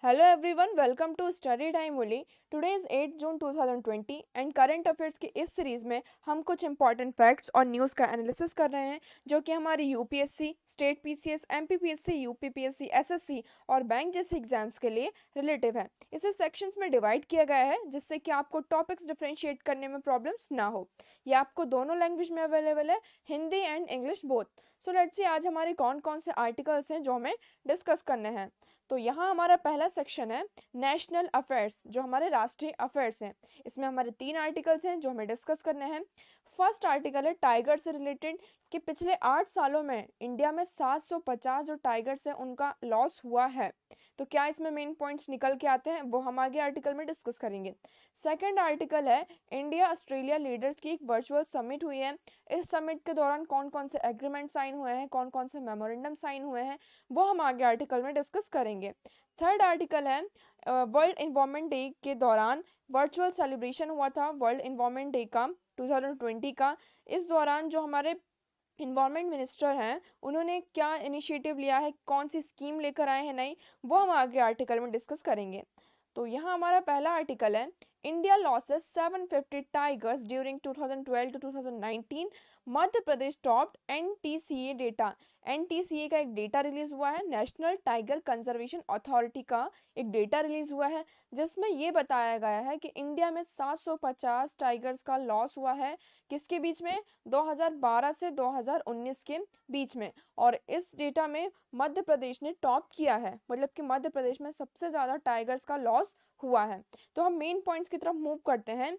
Hello everyone, welcome to Study Time Only. Today is 8 June 2020 and current affairs की इस series में हम कुछ इंपॉर्टेंट फैक्ट्स और न्यूज़ का एनालिसिस कर रहे हैं जो कि हमारी UPSC, state PCS, MPPSC, UPPSC, SSC और बैंक जैसे एग्जाम्स के लिए रिलेटिव है। इसे सेक्शंस में डिवाइड किया गया है जिससे कि आपको टॉपिक्स डिफरेंशिएट करने में प्रॉब्लम्स ना हो। ये आपको दोनों लैंग्वेज में अवेलेबल है, Hindi and English both. So let's see आज हमारे कौन कौन से आर्टिकल्स हैं जो हमें डिस्कस करने हैं। तो यहाँ हमारा पहला सेक्शन है नेशनल अफेयर्स, जो हमारे राष्ट्रीय अफेयर्स हैं। इसमें हमारे 3 आर्टिकल्स हैं जो हमें डिस्कस करने हैं। फर्स्ट आर्टिकल है टाइगर से रिलेटेड कि पिछले 8 सालों में इंडिया में 750 जो टाइगर्स हैं उनका लॉस हुआ है। तो क्या इसमें मेन पॉइंट्स निकल के आते हैं वो हम आगे आर्टिकल में डिस्कस करेंगे। सेकंड आर्टिकल है इंडिया ऑस्ट्रेलिया लीडर्स की एक वर्चुअल समिट हुई है। इस समिट के दौरान कौन कौन से एग्रीमेंट साइन हुए हैं, कौन कौन से मेमोरेंडम साइन हुए हैं, वो हम आगे आर्टिकल में डिस्कस करेंगे। थर्ड आर्टिकल है वर्ल्ड इन्वायरमेंट डे के दौरान वर्चुअल सेलिब्रेशन हुआ था वर्ल्ड इन्वायरमेंट डे का 2020 का। इस दौरान जो हमारे इन्वायरमेंट मिनिस्टर हैं उन्होंने क्या इनिशिएटिव लिया है, कौन सी स्कीम लेकर आए हैं नई, वो हम आगे आर्टिकल में डिस्कस करेंगे। तो यहाँ हमारा पहला आर्टिकल है India losses 750 tigers during 2012 to 2019, Madhya Pradesh topped NTCA data. NTCA का एक डेटा रिलीज हुआ है, नेशनल टाइगर कंजर्वेशन अथॉरिटी का एक डेटा रिलीज हुआ है जिसमें ये बताया गया है कि इंडिया में 750 टाइगर्स का लॉस हुआ है। किसके बीच में? 2012 से 2019 के बीच में। और इस डेटा में मध्य प्रदेश ने टॉप किया है, मतलब कि मध्य प्रदेश में सबसे ज्यादा टाइगर्स का लॉस हुआ है। तो हम मेन पॉइंट्स की तरफ मूव करते हैं।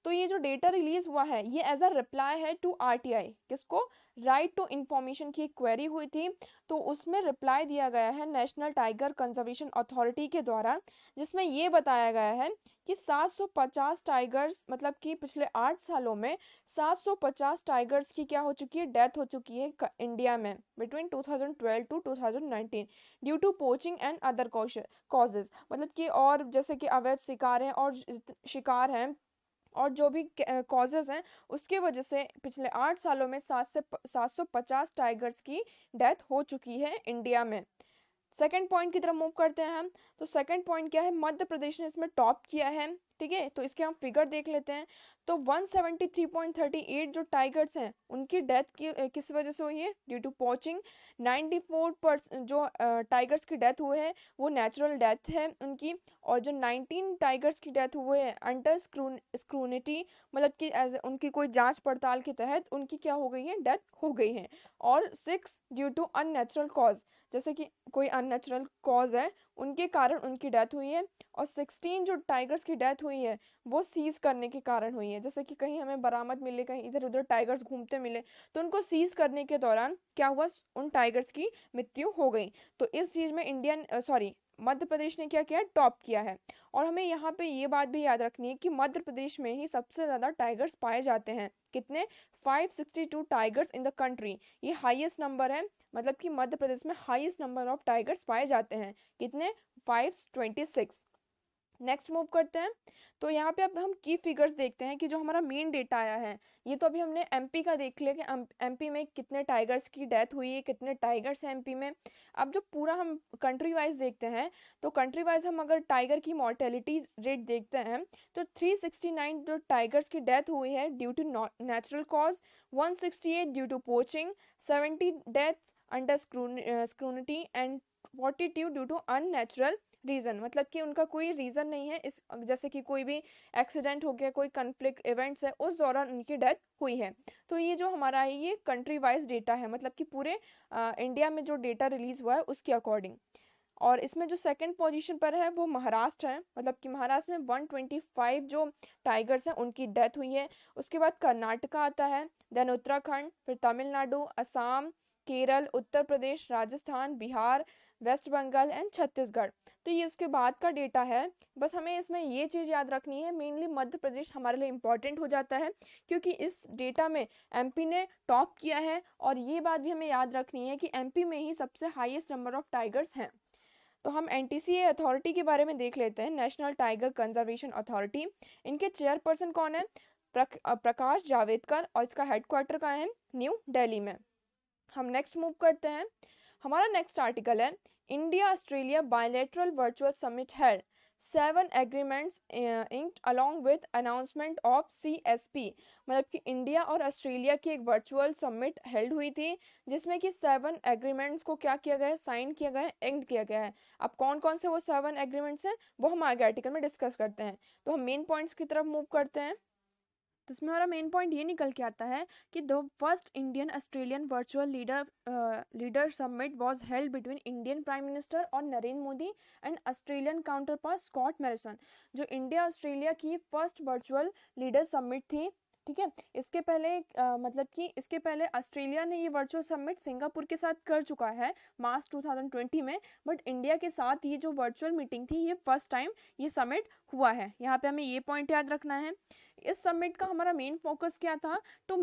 तो ये जो डेटा रिलीज हुआ है ये एज अ रिप्लाई है टू आरटीआई, किसको? राइट टू इंफॉर्मेशन की क्वेरी हुई थी, तो उसमें रिप्लाई दिया गया है नेशनल टाइगर कंजर्वेशन अथॉरिटी के द्वारा, जिसमें ये बताया गया है कि 750 टाइगर्स, मतलब कि पिछले 8 सालों में 750 टाइगर्स की क्या हो चुकी है? डेथ हो चुकी है इंडिया में between 2012 to 2019 due to poaching and other causes, मतलब कि और जैसे कि अवैध शिकार हैं और शिकार हैं और जो भी कॉजेज हैं उसके वजह से पिछले 8 सालों में 750 टाइगर्स की डेथ हो चुकी है इंडिया में। सेकंड पॉइंट की तरफ मूव करते हैं हम। तो सेकंड पॉइंट क्या है? मध्य प्रदेश ने इसमें टॉप किया है। ठीक है, तो इसके हम फिगर देख लेते हैं। तो 173.38 जो टाइगर्स हैं उनकी डेथ की किस वजह से हुई है? Due to poaching. 94% जो टाइगर्स की डेथ हुए हैं वो नेचुरल डेथ है उनकी। और जो 19 टाइगर्स की डेथ हुए हैं अंडर स्क्रूनिटी, मतलब कि एज उनकी कोई जांच पड़ताल के तहत उनकी क्या हो गई है? डेथ हो गई है। और 6 ड्यू टू अननेचुरल कॉज, जैसे कि कोई अननेचुरल कॉज है उनके कारण उनकी डेथ हुई है। और 16 जो टाइगर्स की डेथ हुई है वो सीज करने के कारण हुई है, जैसे कि कहीं हमें बरामद मिले, कहीं इधर उधर टाइगर्स घूमते मिले तो उनको सीज करने के दौरान क्या हुआ? उन टाइगर्स की मृत्यु हो गई। तो इस चीज में मध्य प्रदेश ने क्या किया? टॉप किया है। और हमें यहाँ पे ये बात भी याद रखनी है कि मध्य प्रदेश में ही सबसे ज्यादा टाइगर्स पाए जाते हैं। कितने? 562 टाइगर्स इन द कंट्री, ये हाईएस्ट नंबर है। मतलब कि मध्य प्रदेश में हाईएस्ट नंबर ऑफ टाइगर्स पाए जाते हैं। कितने? 526। नेक्स्ट मूव करते हैं। तो यहाँ पे अब हम की फिगर्स देखते हैं कि जो हमारा मेन डेटा आया है, ये तो अभी हमने एमपी का देख लिया कि एमपी में कितने टाइगर्स की डेथ हुई है, कितने टाइगर्स हैं एमपी में। अब जो पूरा हम कंट्री वाइज देखते हैं, तो कंट्री वाइज हम अगर टाइगर की मॉर्टेलिटी रेट देखते हैं तो 369 जो टाइगर्स की डेथ हुई है due to natural cause, 168 due to poaching, 70 death under scrutiny and 42 due to unnatural reason, मतलब कि उनका कोई रीजन नहीं है इस, जैसे कि कोई भी एक्सीडेंट हो गया, कोई कन्फ्लिक्ट इवेंट्स है उस दौरान उनकी डेथ हुई है। तो ये जो हमारा है ये कंट्री वाइज डेटा है, मतलब कि पूरे इंडिया में जो डेटा रिलीज हुआ है उसके अकॉर्डिंग। और इसमें जो सेकंड पोजीशन पर है वो महाराष्ट्र है, मतलब कि महाराष्ट्र में 125 जो टाइगर्स हैं उनकी डेथ हुई है। उसके बाद कर्नाटका आता है, देन उत्तराखंड, फिर तमिलनाडु, असम, केरल, उत्तर प्रदेश, राजस्थान, बिहार, वेस्ट बंगाल एंड छत्तीसगढ़। तो ये उसके बाद का डेटा है। बस हमें इसमें ये चीज याद रखनी है, मेनली मध्य प्रदेश हमारे लिए इंपॉर्टेंट हो जाता है क्योंकि इस डेटा में एमपी ने टॉप किया है। और ये बात भी हमें याद रखनी है कि एमपी में ही सबसे हाईएस्ट नंबर ऑफ टाइगर्स हैं। तो हम एनटीसीए अथॉरिटी के बारे में देख लेते हैं, नेशनल टाइगर कंजर्वेशन अथॉरिटी। इनके चेयरपर्सन कौन है? प्रकाश जावड़ेकर, और इसका हेडक्वार्टर कहाँ है? न्यू दिल्ली में। हम नेक्स्ट मूव करते हैं। हमारा नेक्स्ट आर्टिकल है India Australia bilateral virtual summit held. 7 agreements inked along with announcement of CSP. मतलब कि इंडिया और ऑस्ट्रेलिया की एक वर्चुअल समिट हेल्ड हुई थी जिसमें कि 7 एग्रीमेंट्स को क्या किया गया है, साइन किया गया है, इंक्ड किया गया है। अब कौन कौन से वो 7 एग्रीमेंट्स हैं वो हम आगे आर्टिकल में डिस्कस करते हैं। तो हम मेन पॉइंट्स की तरफ मूव करते हैं। तो इसमें हमारा मेन पॉइंट ये निकल के आता है कि the first Indian Australian virtual leader summit was held between Indian prime minister और Narendra Modi and Australian counterpart Scott Morrison. जो इंडिया ऑस्ट्रेलिया की फर्स्ट वर्चुअल लीडर समिट थी, ठीक है। इसके पहले मतलब कि इसके पहले ऑस्ट्रेलिया ने ये वर्चुअल समिट सिंगापुर के साथ कर चुका है मार्च 2020 में, बट इंडिया के साथ ये जो वर्चुअल मीटिंग थी ये फर्स्ट टाइम ये समिट हुआ है। यहाँ पे हमें ये पॉइंट याद रखना है। इस समिट का हमारा मेन फोकस क्या था, तो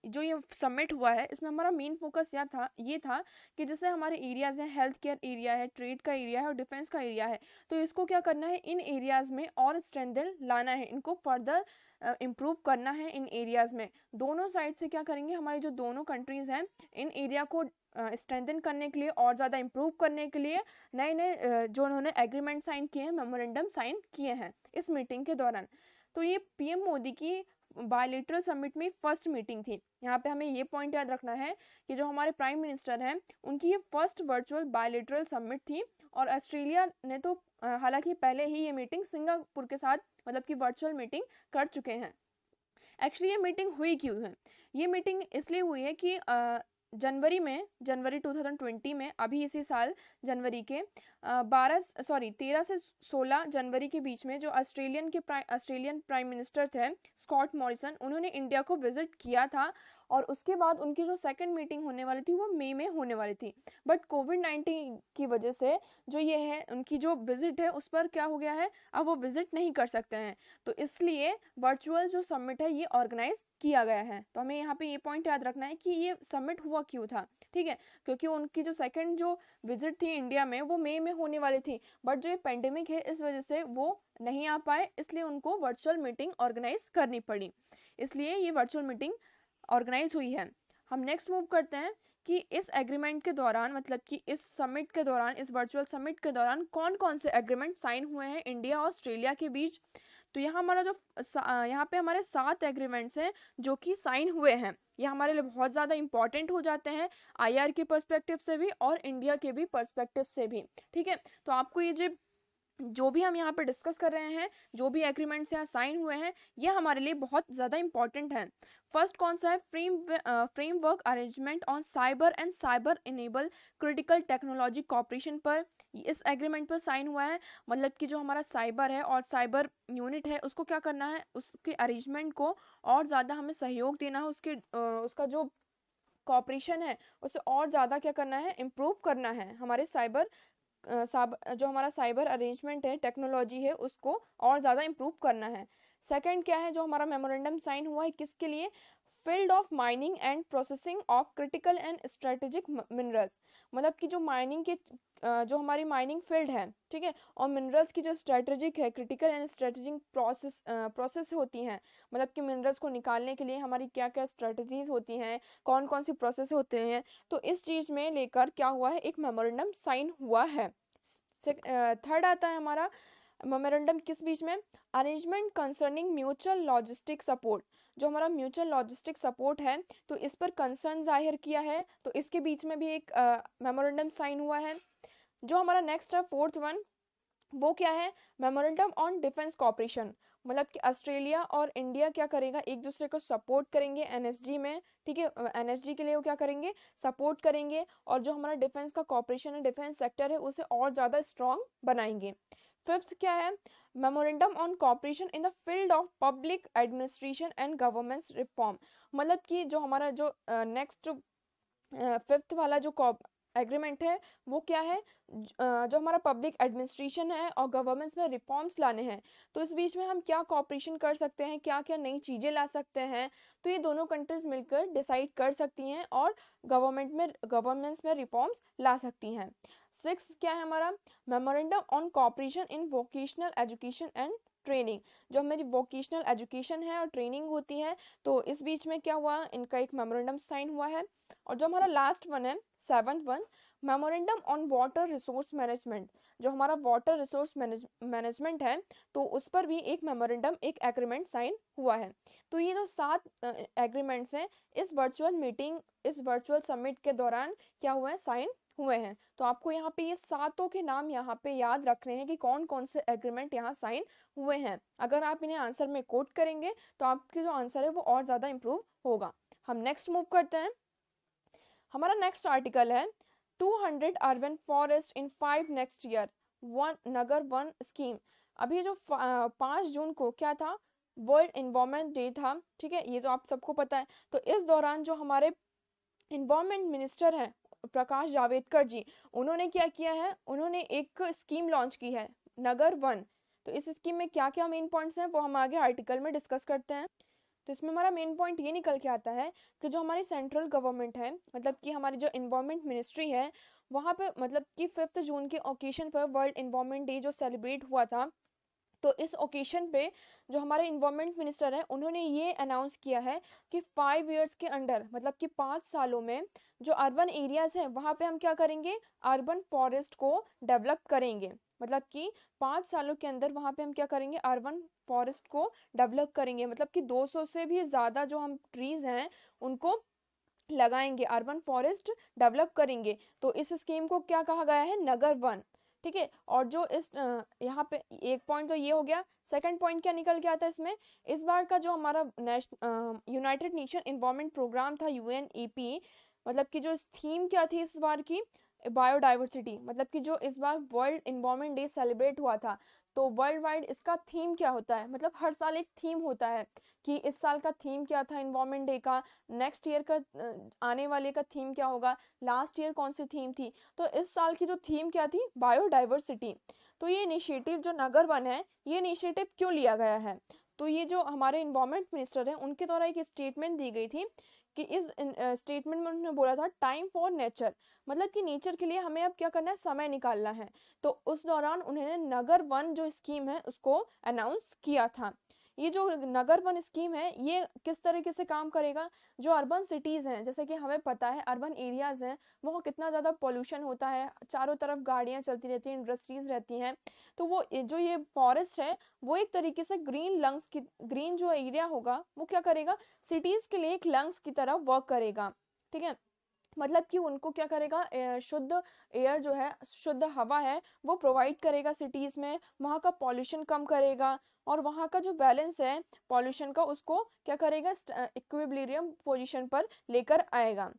जो ये समिट हुआ है इसमें हमारा मेन फोकस ये था कि जैसे हमारे एरियाज हैं, हेल्थ केयर एरिया है, ट्रेड का एरिया है और डिफेंस का एरिया है, तो इसको क्या करना है, इन एरियाज में और स्ट्रेंथन लाना है, इनको फर्दर इम्प्रूव करना है इन एरियाज में। दोनों साइड से क्या करेंगे, हमारी जो दोनों कंट्रीज हैं इन एरिया को स्ट्रेंथन करने के लिए और ज़्यादा इम्प्रूव करने के लिए नए नए जो उन्होंने एग्रीमेंट साइन किए हैं, मेमोरेंडम साइन किए हैं इस मीटिंग के दौरान। तो ये पीएम मोदी की बायलेटरल समिट में फर्स्ट मीटिंग थी। यहाँ पे हमें ये पॉइंट याद रखना है कि जो हमारे प्राइम मिनिस्टर हैं उनकी ये फर्स्ट वर्चुअल बायलेटरल समिट थी। और ऑस्ट्रेलिया ने तो हालांकि पहले ही ये मीटिंग सिंगापुर के साथ मतलब कि वर्चुअल मीटिंग कर चुके हैं। एक्चुअली ये मीटिंग हुई क्यों है, ये मीटिंग इसलिए हुई है कि जनवरी 2020 में अभी इसी साल जनवरी के 13 से 16 जनवरी के बीच में जो ऑस्ट्रेलियन प्राइम मिनिस्टर थे स्कॉट मॉरिसन, उन्होंने इंडिया को विजिट किया था। और उसके बाद उनकी जो सेकंड मीटिंग होने वाली थी वो मई में होने वाली थी, बट कोविड-19 की वजह से जो ये है उनकी जो विजिट है उस पर क्या हो गया है, अब वो विजिट नहीं कर सकते हैं। तो इसलिए वर्चुअल जो समिट है ये ऑर्गेनाइज किया गया है। तो हमें यहाँ पे ये पॉइंट याद रखना है कि ये समिट हुआ क्यों था, ठीक है, क्योंकि उनकी जो सेकंड जो विजिट थी इंडिया में वो मई में होने वाली थी, बट जो ये पेंडेमिक है इस वजह से वो नहीं आ पाए, इसलिए उनको वर्चुअल मीटिंग ऑर्गेनाइज करनी पड़ी, इसलिए ये वर्चुअल मीटिंग ऑर्गेनाइज हुई है। हम नेक्स्ट मूव करते हैं कि इस एग्रीमेंट के दौरान मतलब कि इस समिट के दौरान, इस वर्चुअल समिट के दौरान कौन कौन से एग्रीमेंट साइन हुए हैं इंडिया और ऑस्ट्रेलिया के बीच। तो यहाँ हमारा यहाँ पे हमारे 7 एग्रीमेंट्स हैं जो कि साइन हुए हैं। ये हमारे लिए बहुत ज़्यादा इंपॉर्टेंट हो जाते हैं आईआर के पर्सपेक्टिव से भी और इंडिया के भी पर्सपेक्टिव से भी, ठीक है। तो आपको ये जो भी हम यहाँ पे डिस्कस कर रहे हैं, जो भी एग्रीमेंट्स यहाँ साइन हुए हैं, ये हमारे लिए बहुत ज़्यादा इंपॉर्टेंट है। फर्स्ट कौन सा है, framework arrangement on cyber and cyber enable critical technology cooperation पर इस एग्रीमेंट पर साइन हुआ है। मतलब कि जो हमारा साइबर है और साइबर यूनिट है उसको क्या करना है, उसके अरेंजमेंट को और ज़्यादा हमें सहयोग देना है, उसका जो कॉपरेशन है उसे और ज़्यादा क्या करना है, इम्प्रूव करना है। हमारे जो हमारा साइबर अरेंजमेंट है, टेक्नोलॉजी है, उसको और ज़्यादा इम्प्रूव करना है। सेकंड क्या है, जो हमारा मेमोरेंडम साइन हुआ है किसके लिए, field of mining and processing of critical and strategic minerals. मतलब कि जो माइनिंग के जो हमारी माइनिंग फील्ड है, ठीक है, और मिनरल्स की जो स्ट्रेटेजिक है, क्रिटिकल एंड स्ट्रेटेजिक प्रोसेस होती हैं, मतलब कि मिनरल्स को निकालने के लिए हमारी क्या क्या स्ट्रेटजीज होती हैं, कौन कौन सी प्रोसेस होते हैं, तो इस चीज़ में लेकर क्या हुआ है, एक मेमोरेंडम साइन हुआ है। थर्ड आता है हमारा मेमोरेंडम किस बीच में, arrangement concerning mutual logistic support. जो हमारा म्यूचुअल लॉजिस्टिक सपोर्ट है तो इस पर कंसर्न जाहिर किया है, तो इसके बीच में भी एक मेमोरेंडम साइन हुआ है। जो हमारा नेक्स्ट है फोर्थ वन, वो क्या है, मेमोरेंडम ऑन डिफेंस कॉपरेशन। मतलब कि ऑस्ट्रेलिया और इंडिया क्या करेगा, एक दूसरे को सपोर्ट करेंगे एनएसजी में, ठीक है, एनएसजी के लिए वो क्या करेंगे, सपोर्ट करेंगे, और जो हमारा डिफेंस का कॉपरेशन है, डिफेंस सेक्टर है, उसे और ज़्यादा स्ट्रॉन्ग बनाएंगे। फिफ्थ क्या है, memorandum on cooperation in the field of public administration and governance reform. मतलब कि जो हमारा जो नेक्स्ट फिफ्थ वाला जो एग्रीमेंट है वो क्या है, जो हमारा पब्लिक एडमिनिस्ट्रेशन है और गवर्नेंस में रिफॉर्म्स लाने हैं, तो इस बीच में हम क्या कॉपरेशन कर सकते हैं, क्या क्या नई चीज़ें ला सकते हैं, तो ये दोनों कंट्रीज मिलकर डिसाइड कर सकती हैं और गवर्नेंस में रिफॉर्म्स ला सकती हैं। सिक्स क्या है हमारा, memorandum on cooperation in vocational education and training. जो हमारी वोकेशनल एजुकेशन है और ट्रेनिंग होती है, तो इस बीच में क्या हुआ, इनका एक मेमोरेंडम साइन हुआ है। और जो हमारा लास्ट वन है, seventh one, memorandum on water resource management, जो हमारा वाटर रिसोर्स मैनेजमेंट है, तो उस पर भी एक मेमोरेंडम, एक एग्रीमेंट साइन हुआ है। तो ये जो 7 एग्रीमेंट्स हैं इस वर्चुअल मीटिंग, इस वर्चुअल समिट के दौरान क्या हुए हैं, साइन हुए हैं। तो आपको यहाँ पे ये सातों के नाम यहाँ पे याद रखने हैं कि कौन कौन से एग्रीमेंट यहाँ साइन हुए हैं। अगर आप इन्हें आंसर में कोट करेंगे तो आपके जो आंसर है वो और ज्यादा इंप्रूव होगा। हम नेक्स्ट मूव करते हैं। हमारा नेक्स्ट आर्टिकल है 200 अर्बन फॉरेस्ट इन 5 नेक्स्ट ईयर, वन नगर वन स्कीम। अभी जो 5 जून को क्या था, वर्ल्ड इन्वायरमेंट डे था, ठीक है, ये तो आप सबको पता है। तो इस दौरान जो हमारे इन्वायरमेंट मिनिस्टर हैं प्रकाश जावड़ेकर जी, उन्होंने क्या किया है, उन्होंने एक स्कीम लॉन्च की है, नगर वन। तो इस स्कीम में क्या क्या मेन पॉइंट्स हैं वो हम आगे आर्टिकल में डिस्कस करते हैं। तो इसमें हमारा मेन पॉइंट ये निकल के आता है कि जो हमारी सेंट्रल गवर्नमेंट है, मतलब कि हमारी जो इन्वायरमेंट मिनिस्ट्री है, वहाँ पे मतलब कि 5 जून के ओकेशन पर वर्ल्ड इन्वायरमेंट डे जो सेलिब्रेट हुआ था, तो इस ओकेशन पे जो हमारे इन्वायरमेंट मिनिस्टर है उन्होंने ये अनाउंस किया है कि 5 इयर्स के अंडर, मतलब कि 5 सालों में जो अर्बन एरियाज हैं वहाँ पे हम क्या करेंगे, अर्बन फॉरेस्ट को डेवलप करेंगे। मतलब कि 5 सालों के अंदर वहाँ पे हम क्या करेंगे, अर्बन फॉरेस्ट को डेवलप करेंगे, मतलब कि 200 से भी ज्यादा जो हम ट्रीज हैं उनको लगाएंगे, अर्बन फॉरेस्ट डेवलप करेंगे। तो इस स्कीम को क्या कहा गया है, नगर वन। ठीक है, और जो इस यहाँ पे एक पॉइंट तो ये हो गया। सेकंड पॉइंट क्या निकल के आता है इसमें, इस बार का जो हमारा यूनाइटेड नेशन इन्वायरमेंट प्रोग्राम था, यूएनईपी, मतलब कि जो थीम क्या थी इस बार की, बायोडाइवर्सिटी। मतलब कि जो इस बार वर्ल्ड इन्वायरमेंट डे सेलिब्रेट हुआ था, तो वर्ल्ड वाइड इसका थीम क्या होता है, मतलब हर साल एक थीम होता है कि इस साल का थीम क्या था इन्वायरमेंट डे का, नेक्स्ट ईयर का आने वाले का थीम क्या होगा, लास्ट ईयर कौन सी थीम थी। तो इस साल की जो थीम क्या थी, बायोडाइवर्सिटी। तो ये इनिशिएटिव जो नगर वन है, ये इनिशिएटिव क्यों लिया गया है, तो ये जो हमारे इन्वायरमेंट मिनिस्टर हैं उनके द्वारा एक स्टेटमेंट दी गई थी कि इस स्टेटमेंट में उन्होंने बोला था टाइम फॉर नेचर, मतलब कि नेचर के लिए हमें अब क्या करना है, समय निकालना है। तो उस दौरान उन्होंने नगर वन जो स्कीम है उसको अनाउंस किया था। ये जो नगर वन स्कीम है ये किस तरीके से काम करेगा, जो अर्बन सिटीज हैं, जैसे कि हमें पता है अर्बन एरियाज हैं, वहाँ कितना ज्यादा पोल्यूशन होता है, चारों तरफ गाड़ियां चलती रहती हैं, इंडस्ट्रीज रहती हैं। तो वो जो ये फॉरेस्ट है वो एक तरीके से ग्रीन लंग्स की, ग्रीन जो एरिया होगा वो क्या करेगा, सिटीज के लिए एक लंग्स की तरह वर्क करेगा। ठीक है, मतलब कि उनको क्या करेगा, शुद्ध एयर जो है, शुद्ध हवा है वो प्रोवाइड करेगा सिटीज में, वहाँ का पॉल्यूशन कम करेगा, और वहाँ का जो बैलेंस है पॉल्यूशन का उसको क्या करेगा, इक्विलिब्रियम पोजीशन पर लेकर आएगा।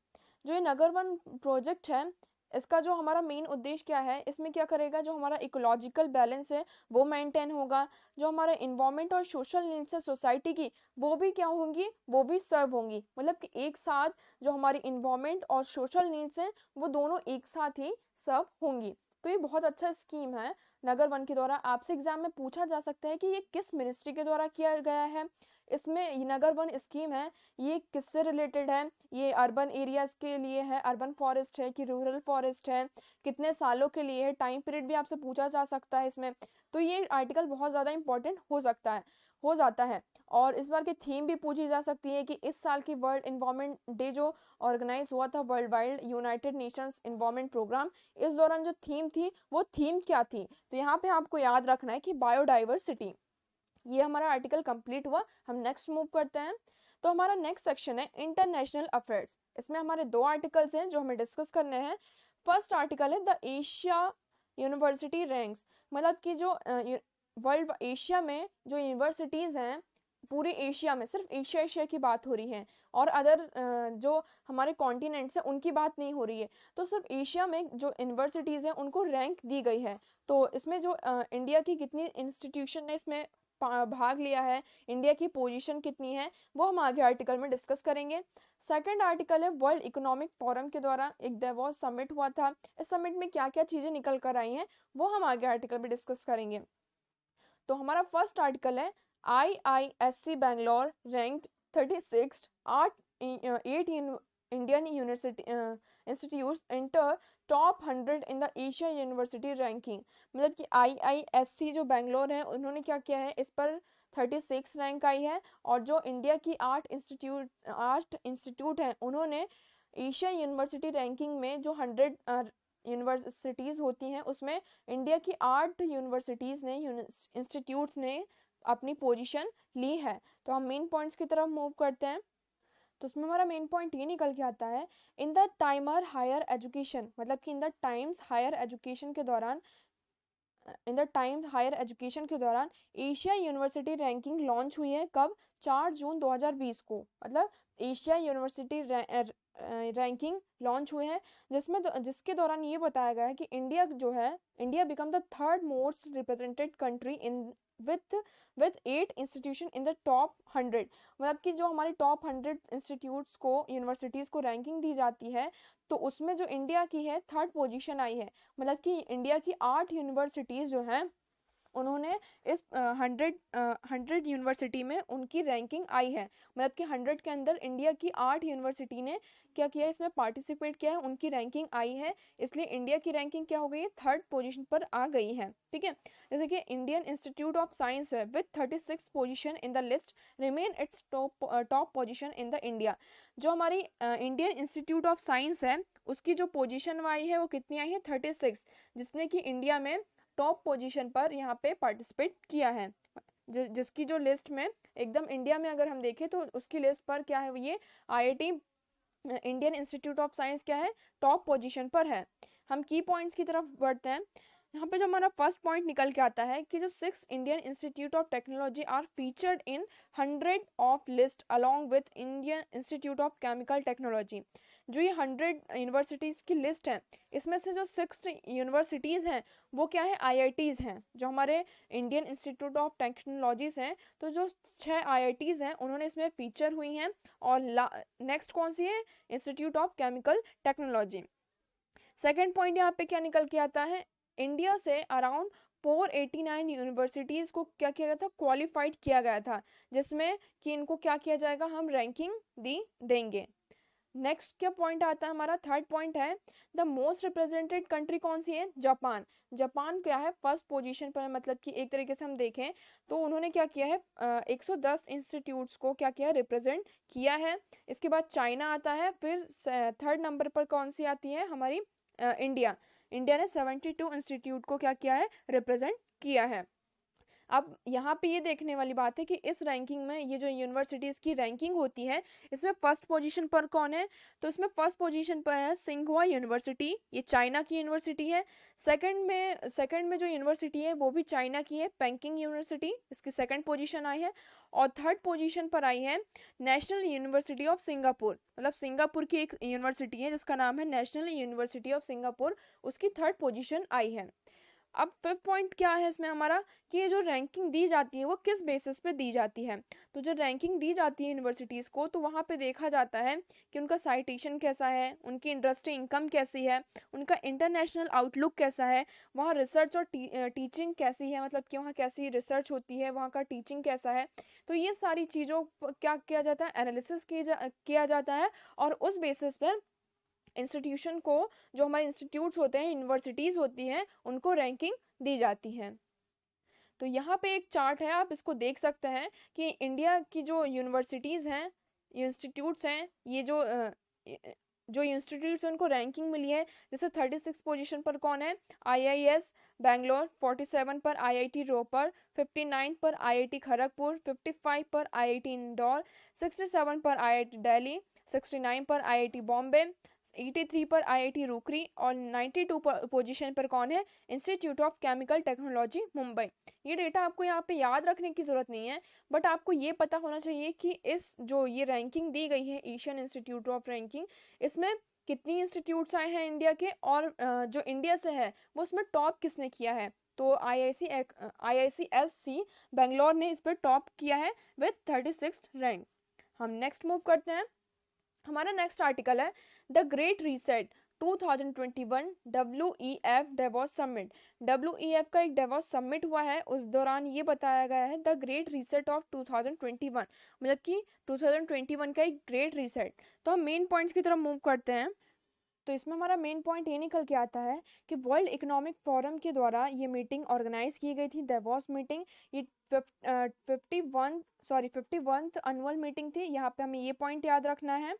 जो ये नगर वन प्रोजेक्ट है, इसका जो हमारा मेन उद्देश्य क्या है, इसमें क्या करेगा, जो हमारा इकोलॉजिकल बैलेंस है वो मेंटेन होगा, जो हमारा इन्वायरमेंट और सोशल नीड्स है सोसाइटी की, वो भी क्या होंगी, वो भी सर्व होंगी। मतलब कि एक साथ जो हमारी इन्वायरमेंट और सोशल नीड्स हैं वो दोनों एक साथ ही सर्व होंगी। तो ये बहुत अच्छा स्कीम है नगर वन के द्वारा। आपसे एग्जाम में पूछा जा सकता है कि ये किस मिनिस्ट्री के द्वारा किया गया है। इसमें ये नगर वन स्कीम है, ये किससे रिलेटेड है, ये अर्बन एरियाज के लिए है, अर्बन फॉरेस्ट है कि रूरल फॉरेस्ट है, कितने सालों के लिए है, टाइम पीरियड भी आपसे पूछा जा सकता है इसमें। तो ये आर्टिकल बहुत ज्यादा इंपॉर्टेंट हो सकता है, हो जाता है। और इस बार की थीम भी पूछी जा सकती है कि इस साल की वर्ल्ड इन्वायरमेंट डे जो ऑर्गेनाइज हुआ था, world wide United Nations environment programme, इस दौरान जो थीम थी वो थीम क्या थी। तो यहाँ पे आपको याद रखना है कि बायोडाइवर्सिटी। ये हमारा आर्टिकल कंप्लीट हुआ। हम नेक्स्ट मूव करते हैं। तो हमारा नेक्स्ट सेक्शन है इंटरनेशनल अफेयर्स। इसमें हमारे 2 आर्टिकल्स हैं जो हमें डिस्कस करने हैं। फर्स्ट आर्टिकल है द एशिया यूनिवर्सिटी रैंक्स, मतलब कि जो वर्ल्ड एशिया में जो यूनिवर्सिटीज हैं, पूरे एशिया में, सिर्फ एशिया एशिया की बात हो रही है, और अदर जो हमारे कॉन्टिनेंट्स हैं उनकी बात नहीं हो रही है। तो सिर्फ एशिया में जो यूनिवर्सिटीज हैं उनको रैंक दी गई है। तो इसमें जो इंडिया की कितनी इंस्टीट्यूशन ने इसमें भाग लिया है, इंडिया की पोजीशन कितनी है, वो हम आगे आर्टिकल में डिस्कस करेंगे। सेकंड आर्टिकल है वर्ल्ड इकोनॉमिक फोरम के द्वारा एक davos समिट हुआ था, इस समिट में क्या क्या चीजें निकल कर आई हैं वो हम आगे आर्टिकल में डिस्कस करेंगे। तो हमारा फर्स्ट आर्टिकल है IISc बैंगलोर रैंक्ड 36 आठ 8 Indian university institutes enter top 100 in the Asia university ranking. मतलब कि IISc जो बैंगलोर है उन्होंने क्या किया है, इस पर 36 रैंक आई है, और जो इंडिया की 8 इंस्टीट्यूट हैं उन्होंने एशिया यूनिवर्सिटी रैंकिंग में जो 100 यूनिवर्सिटीज़ होती हैं उसमें इंडिया की 8 यूनिवर्सिटीज़ ने इंस्टीट्यूट्स ने अपनी पोजीशन ली है। तो हम मेन पॉइंट्स की तरफ मूव करते हैं। तो उसमें हमारा मेन पॉइंट ये निकल के आता है, in the Times Higher Education, मतलब कि in the Times Higher Education के दौरान, in the Time Higher Education के दौरान एशिया यूनिवर्सिटी रैंकिंग लॉन्च हुई है। कब? 4 जून 2020 को, मतलब एशिया यूनिवर्सिटी रैंकिंग लॉन्च हुए हैं, जिसके दौरान ये बताया गया है कि इंडिया जो है, India become the third most represented country in with with 8 institution in the top 100। मतलब कि जो हमारे टॉप 100 इंस्टीट्यूट्स को, यूनिवर्सिटीज़ को रैंकिंग दी जाती है, तो उसमें जो इंडिया की है थर्ड पोजीशन आई है। मतलब कि इंडिया की 8 यूनिवर्सिटीज़ जो हैं उन्होंने इस 100 यूनिवर्सिटी में उनकी रैंकिंग आई है। मतलब कि 100 के अंदर इंडिया की 8 यूनिवर्सिटी ने क्या किया है, इसमें पार्टिसिपेट किया है, उनकी रैंकिंग आई है, इसलिए इंडिया की रैंकिंग क्या हो गई है, थर्ड पोजीशन पर आ गई है। ठीक है, जैसे कि इंडियन इंस्टीट्यूट ऑफ साइंस है with 36 position in the list remain its top position in the India. जो हमारी इंडियन इंस्टीट्यूट ऑफ साइंस है उसकी जो पोजीशन आई है वो कितनी आई है, 36, जिसने कि इंडिया में टॉप पोजीशन पर यहाँ पे पार्टिसिपेट किया है। जिसकी जो लिस्ट में एकदम इंडिया में अगर हम देखें तो उसकी लिस्ट पर क्या है, ये IIT Indian Institute of science क्या है, टॉप पोजीशन पर है। हम की पॉइंट्स की तरफ बढ़ते हैं। यहाँ पे जो हमारा फर्स्ट पॉइंट निकल के आता है कि जो 6 Indian Institute of Technology are featured in 100 of list along with Indian Institute of Chemical Technology. जो ये 100 यूनिवर्सिटीज़ की लिस्ट है, इसमें से जो 6 यूनिवर्सिटीज़ हैं वो क्या है, आईआईटीज़ हैं, जो हमारे इंडियन इंस्टीट्यूट ऑफ टेक्नोलॉजीज़ हैं। तो जो 6 आईआईटीज़ हैं उन्होंने इसमें फीचर हुई हैं। और नेक्स्ट कौन सी है, institute of Chemical technology. Second point यहाँ पे क्या निकल के आता है, इंडिया से अराउंड 489 यूनिवर्सिटीज़ को क्या किया गया था, क्वालिफाइड किया गया था, जिसमें कि इनको क्या किया जाएगा, हम रैंकिंग देंगे। नेक्स्ट क्या पॉइंट आता है, हमारा थर्ड पॉइंट है, द मोस्ट रिप्रेजेंटेड कंट्री कौन सी है, जापान। जापान क्या है, फर्स्ट पोजीशन पर है। मतलब कि एक तरीके से हम देखें तो उन्होंने क्या किया है, 110 इंस्टीट्यूट्स को क्या किया, रिप्रेजेंट किया है। इसके बाद चाइना आता है, फिर थर्ड नंबर पर कौन सी आती है, हमारी इंडिया। इंडिया ने 72 इंस्टीट्यूट को क्या किया है, रिप्रेजेंट किया है। अब यहाँ पे ये देखने वाली बात है कि इस रैंकिंग में ये जो यूनिवर्सिटीज़ की रैंकिंग होती है, इसमें फर्स्ट पोजीशन पर कौन है, तो इसमें फर्स्ट पोजीशन पर है सिंघुआ यूनिवर्सिटी, ये चाइना की यूनिवर्सिटी है। सेकंड में जो यूनिवर्सिटी है वो भी चाइना की है, पेकिंग यूनिवर्सिटी, इसकी सेकंड पोजीशन आई है। और थर्ड पोजीशन पर आई है नेशनल यूनिवर्सिटी ऑफ सिंगापुर, मतलब सिंगापुर की एक यूनिवर्सिटी है जिसका नाम है नेशनल यूनिवर्सिटी ऑफ सिंगापुर, उसकी थर्ड पोजीशन आई है। अब फिफ्थ पॉइंट क्या है इसमें हमारा, कि ये जो रैंकिंग दी जाती है वो किस बेसिस पे दी जाती है। तो जो रैंकिंग दी जाती है यूनिवर्सिटीज़ को, तो वहाँ पे देखा जाता है कि उनका साइटेशन कैसा है, उनकी इंडस्ट्री इनकम कैसी है, उनका इंटरनेशनल आउटलुक कैसा है, वहाँ रिसर्च और टीचिंग कैसी है, मतलब कि वहाँ कैसी रिसर्च होती है, वहाँ का टीचिंग कैसा है। तो ये सारी चीज़ों क्या किया जाता है, एनालिसिस किया जाता है, और उस बेसिस पर इंस्टीट्यूशन को, जो हमारे इंस्टीट्यूट्स होते हैं, यूनिवर्सिटीज़ होती हैं, उनको रैंकिंग दी जाती है। तो यहाँ पे एक चार्ट है, आप इसको देख सकते हैं कि इंडिया की जो यूनिवर्सिटीज़ हैं, इंस्टीट्यूट्स हैं, ये जो इंस्टीट्यूट्स हैं उनको रैंकिंग मिली है। जैसे 36 पोजीशन पर कौन है, आईआईएस बैंगलोर, 47 पर आईआईटी रोपर, 59 पर आईआईटी खड़गपुर, 55 पर आईआईटी इंदौर, 67 पर आईआईटी दिल्ली, 69 पर आईआईटी बॉम्बे, 83 पर आईआईटी रुकरी, और 92 पोजीशन पर कौन है, institute of Chemical technology Mumbai. ये डेटा आपको यहाँ पे याद रखने की जरूरत नहीं है, बट आपको ये पता होना चाहिए कि इस जो ये रैंकिंग दी गई है, एशियन इंस्टीट्यूट ऑफ रैंकिंग, इसमें कितनी इंस्टीट्यूट्स आए हैं इंडिया के, और जो इंडिया से है वो उसमें टॉप किसने किया है। तो आईआईसीएससी बेंगलोर ने इस पर टॉप किया है विथ 36 रैंक। हम नेक्स्ट मूव करते हैं। हमारा नेक्स्ट आर्टिकल है the great reset 2021 WEF Davos summit. WEF का एक डेवॉस समिट हुआ है, उस दौरान ये बताया गया है द ग्रेट रीसेट ऑफ 2021, मतलब कि 2021 का एक ग्रेट रीसेट। तो हम मेन पॉइंट्स की तरफ मूव करते हैं। तो इसमें हमारा मेन पॉइंट ये निकल के आता है कि वर्ल्ड इकोनॉमिक फोरम के द्वारा ये मीटिंग ऑर्गेनाइज की गई थी, डेवॉस मीटिंग। ये 51th एनुअल मीटिंग थी। यहाँ पे हमें ये पॉइंट याद रखना है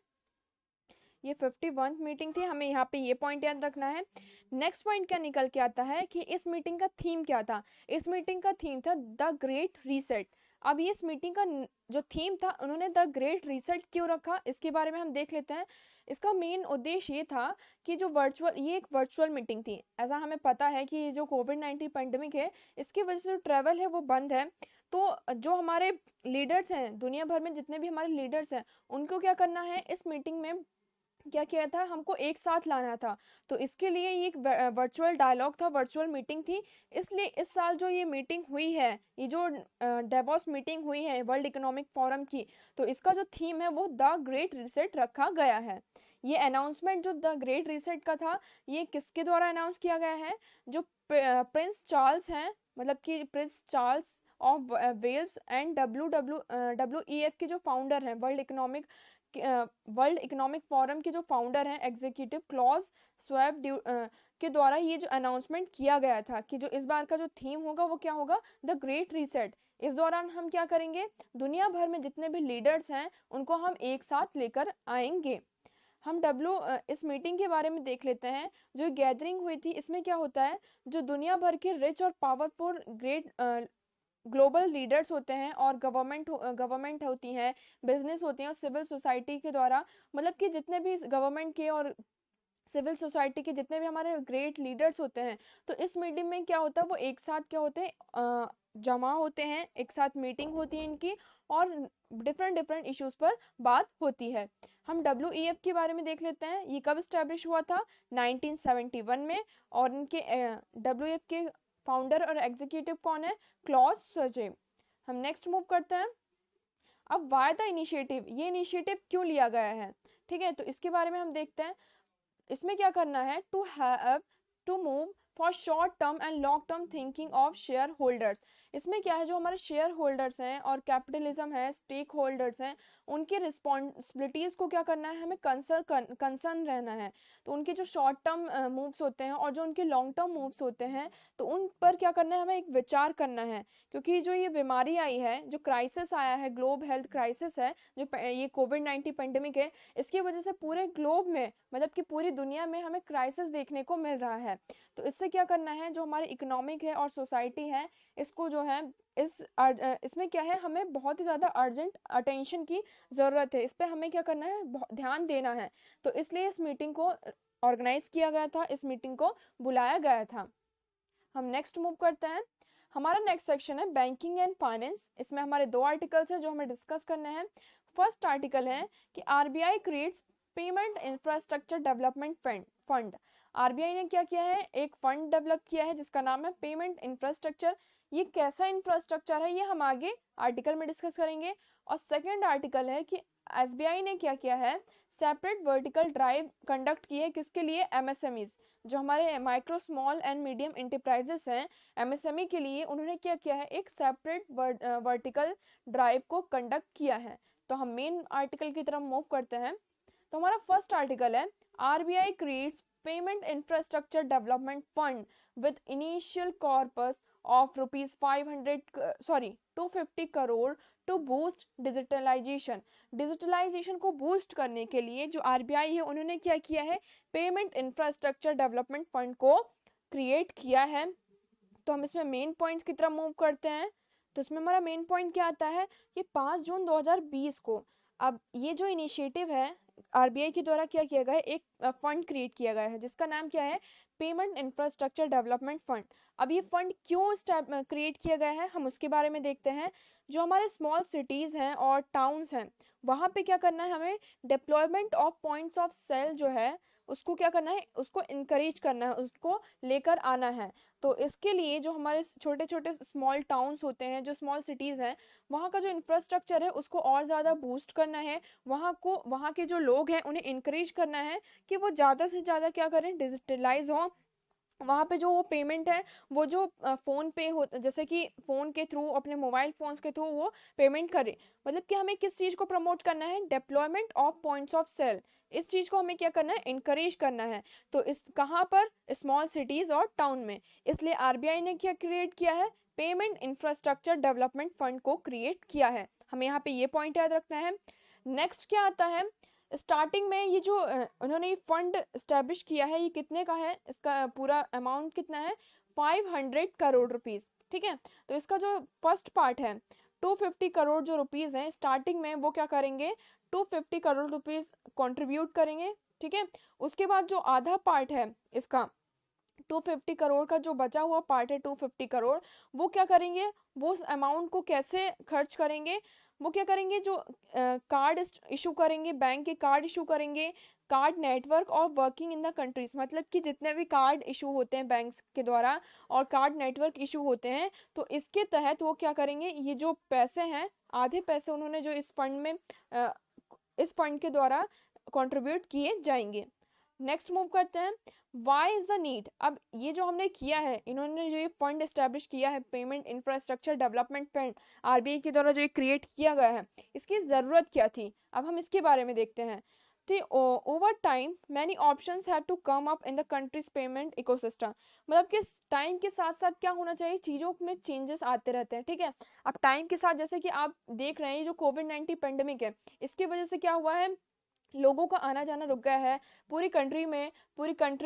ये 51वीं मीटिंग थी, हमें यहाँ पे ये पॉइंट याद रखना है। नेक्स्ट पॉइंट क्या निकल के आता है कि इस मीटिंग का थीम क्या था। इस मीटिंग का थीम था द ग्रेट रीसेट। अब ये इस मीटिंग का जो थीम था, उन्होंने द ग्रेट रीसेट क्यों रखा, इसके बारे में हम देख लेते हैं। इसका मेन उद्देश्य ये था कि ये एक वर्चुअल मीटिंग थी। ऐसा हमें पता है कि जो कोविड-19 पैंडेमिक है, इसकी वजह से जो ट्रैवल है वो बंद है। तो जो हमारे लीडर्स हैं, दुनिया भर में जितने भी हमारे लीडर्स हैं, उनको क्या करना है, इस मीटिंग में क्या किया था, हमको एक साथ लाना था। तो इसके लिए ये एक वर्चुअल डायलॉग था, वर्चुअल मीटिंग थी। इसलिए इस साल जो ये मीटिंग हुई है, ये जो डेवोस मीटिंग हुई है वर्ल्ड इकोनॉमिक फोरम की, तो इसका जो थीम है वो द ग्रेट रीसेट रखा गया है। ये अनाउंसमेंट जो द ग्रेट रीसेट का था, ये किसके द्वारा अनाउंस किया गया है, जो प्रिंस चार्ल्स हैं, मतलब कि Prince Charles of Wales and WEF के जो फाउंडर हैं, वर्ल्ड इकोनॉमिक फोरम के जो फाउंडर हैं, एग्जीक्यूटिव क्लॉज स्वैब के द्वारा ये जो अनाउंसमेंट किया गया था कि जो इस बार का जो थीम होगा वो क्या होगा, द ग्रेट रीसेट। इस दौरान हम क्या करेंगे, दुनिया भर में जितने भी लीडर्स हैं उनको हम एक साथ लेकर आएंगे। हम इस मीटिंग के बारे में देख लेते हैं। जो गैदरिंग हुई थी, इसमें क्या होता है, जो दुनिया भर के रिच और पावरफुल ग्लोबल लीडर्स होते हैं और गवर्नमेंट होती हैं, बिजनेस होती हैं और सिविल सोसाइटी के द्वारा, मतलब कि जितने भी गवर्नमेंट के और सिविल सोसाइटी के जितने भी हमारे ग्रेट लीडर्स होते हैं, तो इस मीटिंग में क्या होता है, वो एक साथ क्या होते हैं, जमा होते हैं, एक साथ मीटिंग होती है इनकी, और डिफरेंट डिफरेंट इश्यूज पर बात होती है। हम WEF के बारे में देख लेते हैं। ये कब स्टैब्लिश हुआ था, 1971 में। और इनके WEF के फाउंडर और एग्जीक्यूटिव कौन है, क्लॉस स्वैब। हम नेक्स्ट मूव करते हैं। अब वाई द इनिशिएटिव, ये इनिशिएटिव क्यों लिया गया है, ठीक है, तो इसके बारे में हम देखते हैं। इसमें क्या करना है, to move for short term and long term thinking of shareholders. इसमें क्या है, जो हमारे शेयर होल्डर्स हैं और कैपिटलिज्म है, स्टेक होल्डर्स हैं, उनकी रिस्पॉन्सिबिलिटीज को क्या करना है, हमें कंसर्न रहना है। तो उनके जो शॉर्ट टर्म मूव्स होते हैं और जो उनके लॉन्ग टर्म मूव्स होते हैं, तो उन पर क्या करना है, हमें एक विचार करना है। क्योंकि जो ये बीमारी आई है, जो क्राइसिस आया है, ग्लोब हेल्थ क्राइसिस है, जो ये कोविड-19 पेंडेमिक है, इसकी वजह से पूरे ग्लोब में, मतलब कि पूरी दुनिया में हमें क्राइसिस देखने को मिल रहा है। तो इससे क्या करना है, जो हमारी इकोनॉमिक है और सोसाइटी है, इसको जो है इसमें क्या है, हमें बहुत ही ज़्यादा अर्जेंट अटेंशन की ज़रूरत है। इस पे हमें क्या करना है, ध्यान देना है। तो इसलिए इस मीटिंग को ऑर्गेनाइज किया गया था, इस मीटिंग को बुलाया गया था। हम नेक्स्ट मूव करते हैं। हमारा नेक्स्ट सेक्शन है बैंकिंग एंड फाइनेंस। इसमें हमारे दो आर्टिकल्स हैं जो हमें डिस्कस करने हैं। फर्स्ट आर्टिकल है कि RBI creates payment infrastructure development fund. RBI ने क्या किया है, एक फंड डेवलप किया है जिसका नाम है पेमेंट इंफ्रास्ट्रक्चर। ये कैसा इंफ्रास्ट्रक्चर है, ये हम आगे आर्टिकल में डिस्कस करेंगे। और सेकेंड आर्टिकल है कि SBI ने क्या किया है, सेपरेट वर्टिकल ड्राइव कंडक्ट की है, किसके लिए, MSMEs, जो हमारे micro small and medium enterprises हैं, MSME के लिए उन्होंने क्या किया है, एक सेपरेट वर्टिकल ड्राइव को कंडक्ट किया है। तो हम मेन आर्टिकल की तरफ मूव करते हैं। तो हमारा फर्स्ट आर्टिकल है, RBI creates payment infrastructure development fund with initial corpus of rupees 250 crore to boost digitalisation को बूस्ट करने के लिए जो RBI है, उन्होंने क्या किया है, पेमेंट इंफ्रास्ट्रक्चर डेवलपमेंट फंड को क्रिएट किया है। तो हम इसमें मेन पॉइंट्स की तरफ मूव करते हैं। तो इसमें हमारा मेन पॉइंट क्या आता है कि 5 जून 2020 को, अब ये जो इनिशिएटिव है, RBI के द्वारा क्या किया गया है, एक फंड क्रिएट किया गया है जिसका नाम क्या है, पेमेंट इंफ्रास्ट्रक्चर डेवलपमेंट फंड। अब ये फंड क्यों क्रिएट किया गया है, हम उसके बारे में देखते हैं। जो हमारे स्मॉल सिटीज हैं और टाउन्स हैं, वहां पे क्या करना है, हमें deployment of points of sale जो है, उसको क्या करना है, उसको इनकरेज करना है, उसको लेकर आना है। तो इसके लिए जो हमारे छोटे छोटे स्मॉल टाउन्स होते हैं, जो स्मॉल सिटीज हैं, वहाँ का जो इंफ्रास्ट्रक्चर है उसको और ज़्यादा बूस्ट करना है। वहाँ के जो लोग हैं उन्हें इनकरेज करना है कि वो ज़्यादा से ज़्यादा क्या करें, डिजिटलाइज हो। वहाँ पे जो वो पेमेंट है, वो जो फोन पे हो, जैसे कि फोन के थ्रू, अपने मोबाइल फोन्स के थ्रू वो पेमेंट करे। मतलब कि हमें किस चीज को प्रमोट करना है, deployment of points of sale. इस चीज को हमें क्या करना है, इनकरेज करना है। तो इस कहाँ पर, स्मॉल सिटीज और टाउन में। इसलिए RBI ने क्या क्रिएट किया है, पेमेंट इंफ्रास्ट्रक्चर डेवलपमेंट फंड को क्रिएट किया है। हमें यहाँ पे ये पॉइंट याद रखना है। नेक्स्ट क्या आता है स्टार्टिंग में ये जो उन्होंने ये फंड स्टैब्लिश किया है, ये कितने का है, इसका पूरा अमाउंट कितना है, 500 करोड़ रुपीस। ठीक है, तो इसका जो फर्स्ट पार्ट है 250 करोड़ जो रुपीस हैं स्टार्टिंग में, वो क्या करेंगे, 250 करोड़ रुपीस कंट्रीब्यूट करेंगे। ठीक है, उसके बाद जो आधा पार्ट है इसका 250 करोड़ का जो बचा हुआ पार्ट है 250 करोड़, वो क्या करेंगे, वो उस अमाउंट को कैसे खर्च करेंगे, वो क्या करेंगे, जो कार्ड इशू करेंगे, बैंक के कार्ड इशू करेंगे, कार्ड नेटवर्क और वर्किंग इन द कंट्रीज, मतलब कि जितने भी कार्ड इशू होते हैं बैंक्स के द्वारा और कार्ड नेटवर्क इशू होते हैं, तो इसके तहत वो क्या करेंगे, ये जो पैसे हैं, आधे पैसे उन्होंने जो इस फंड में इस फंड के द्वारा कंट्रीब्यूट किए जाएंगे। नेक्स्ट मूव करते हैं, वाई इज द नीड। अब ये जो हमने किया है, इन्होंने जो ये फंड एस्टेब्लिश किया है, payment infrastructure development fund, RBI के द्वारा जो ये क्रिएट किया गया है, इसकी जरूरत क्या थी, अब हम इसके बारे में देखते हैं। तो over time many options have to come up in the country's payment ecosystem, मतलब कि टाइम के साथ साथ क्या होना चाहिए, चीजों में चेंजेस आते रहते हैं। ठीक है, अब टाइम के साथ जैसे कि आप देख रहे हैं, जो कोविड-19 पेंडेमिक है, इसकी वजह से क्या हुआ है, लोगों का आना जाना रुक गया है पूरी कंट्री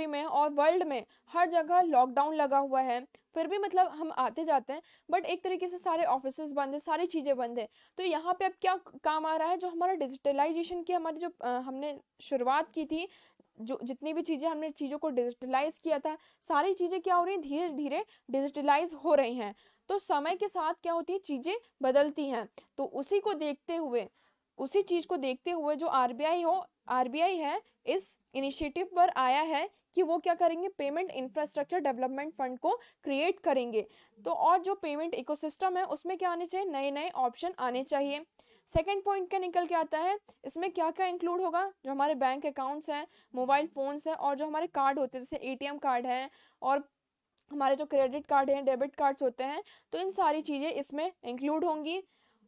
में और वर्ल्ड में हर जगह लॉकडाउन लगा हुआ है। फिर भी मतलब हम आते जाते हैं, बट एक तरीके से सारे ऑफिसेज बंद है, सारी चीजें बंद है। तो यहाँ पे अब क्या काम आ रहा है, जो हमारा डिजिटलाइजेशन की हमारी जो हमने शुरुआत की थी, जो जितनी भी चीजें हमने चीजों को डिजिटलाइज किया था, सारी चीजें क्या हो रही है, धीरे धीरे डिजिटलाइज हो रही हैं। तो समय के साथ क्या होती है, चीजें बदलती हैं। तो उसी चीज को देखते हुए जो आरबीआई है, इस इनिशिएटिव पर आया है कि वो क्या करेंगे, पेमेंट इंफ्रास्ट्रक्चर डेवलपमेंट फंड को क्रिएट करेंगे। तो और जो पेमेंट इकोसिस्टम है उसमें क्या आने चाहिए, नए नए ऑप्शन आने चाहिए। सेकंड पॉइंट क्या निकल के आता है, इसमें क्या क्या इंक्लूड होगा, जो हमारे बैंक अकाउंट्स हैं, मोबाइल फोन्स हैं, और जो हमारे कार्ड होते हैं जैसे एटीएम कार्ड है, और हमारे जो क्रेडिट कार्ड हैं, डेबिट कार्ड्स होते हैं, तो इन सारी चीजें इसमें इंक्लूड होंगी।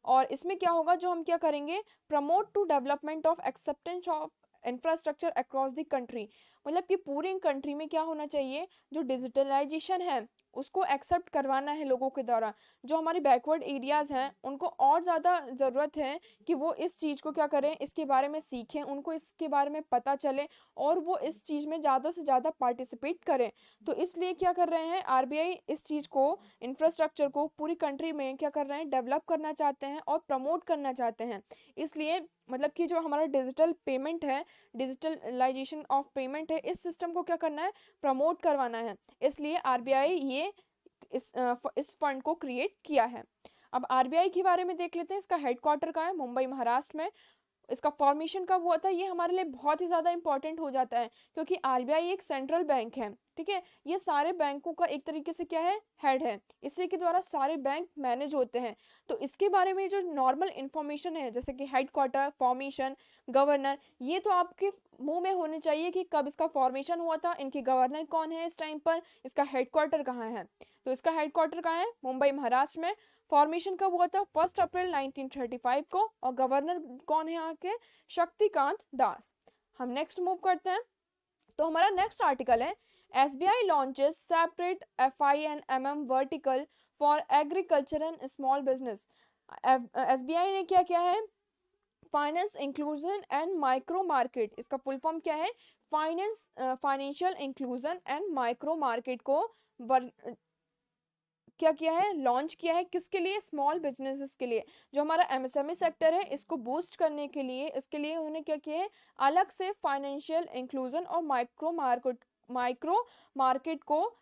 और इसमें क्या होगा, जो हम क्या करेंगे, promote to development of acceptance of infrastructure across the country, मतलब कि पूरी कंट्री में क्या होना चाहिए, जो डिजिटलाइजेशन है उसको एक्सेप्ट करवाना है लोगों के द्वारा। जो हमारे बैकवर्ड एरियाज हैं उनको और ज़्यादा ज़रूरत है कि वो इस चीज़ को क्या करें, इसके बारे में सीखें, उनको इसके बारे में पता चले और वो इस चीज़ में ज़्यादा से ज़्यादा पार्टिसिपेट करें। तो इसलिए क्या कर रहे हैं, आरबीआई इस चीज़ को, इंफ्रास्ट्रक्चर को पूरी कंट्री में क्या कर रहे हैं, डेवलप करना चाहते हैं और प्रमोट करना चाहते हैं। इसलिए मतलब कि जो हमारा डिजिटल पेमेंट है, डिजिटलाइजेशन ऑफ पेमेंट है, इस सिस्टम को क्या करना है, प्रमोट करवाना है। इसलिए आरबीआई ये इस फंड को क्रिएट किया है। अब आरबीआई के बारे में देख लेते हैं, इसका हेडक्वार्टर कहाँ है, मुंबई महाराष्ट्र में। इसका फॉर्मेशन कब हुआ था, ये हमारे लिए बहुत ही ज्यादा इंपॉर्टेंट हो जाता है, क्योंकि आरबीआई एक सेंट्रल बैंक है। ठीक है, ये सारे बैंकों का एक तरीके से क्या है, हेड है, इसी के द्वारा सारे बैंक मैनेज होते हैं। तो इसके बारे में जो नॉर्मल इंफॉर्मेशन है, जैसे कि हेडक्वार्टर, फॉर्मेशन, गवर्नर, ये तो आपके मुंह में होने चाहिए कि कब इसका फॉर्मेशन हुआ था, इनके गवर्नर कौन है इस टाइम पर, इसका हेडक्वार्टर कहाँ है। तो इसका हेडक्वार्टर कहाँ है, मुंबई महाराष्ट्र में। फॉर्मेशन कब हुआ था, 1 अप्रैल 1935 को, और गवर्नर कौन है यहाँ के, शक्तिकांत दास। हम नेक्स्ट मूव करते हैं। तो हमारा नेक्स्ट आर्टिकल है, SBI launches separate FINMM vertical for agriculture and small business. SBI ने क्या किया है, finance inclusion and micro market, इसका फुल फॉर्म क्या है, financial inclusion and micro market को क्या किया है, लॉन्च किया है, किसके लिए, स्मॉल बिजनेसेस के लिए। जो हमारा एमएसएमई सेक्टर है इसको बूस्ट करने के लिए, इसके लिए उन्होंने क्या किया है, अलग से फाइनेंशियल इंक्लूजन और माइक्रो मार्केट को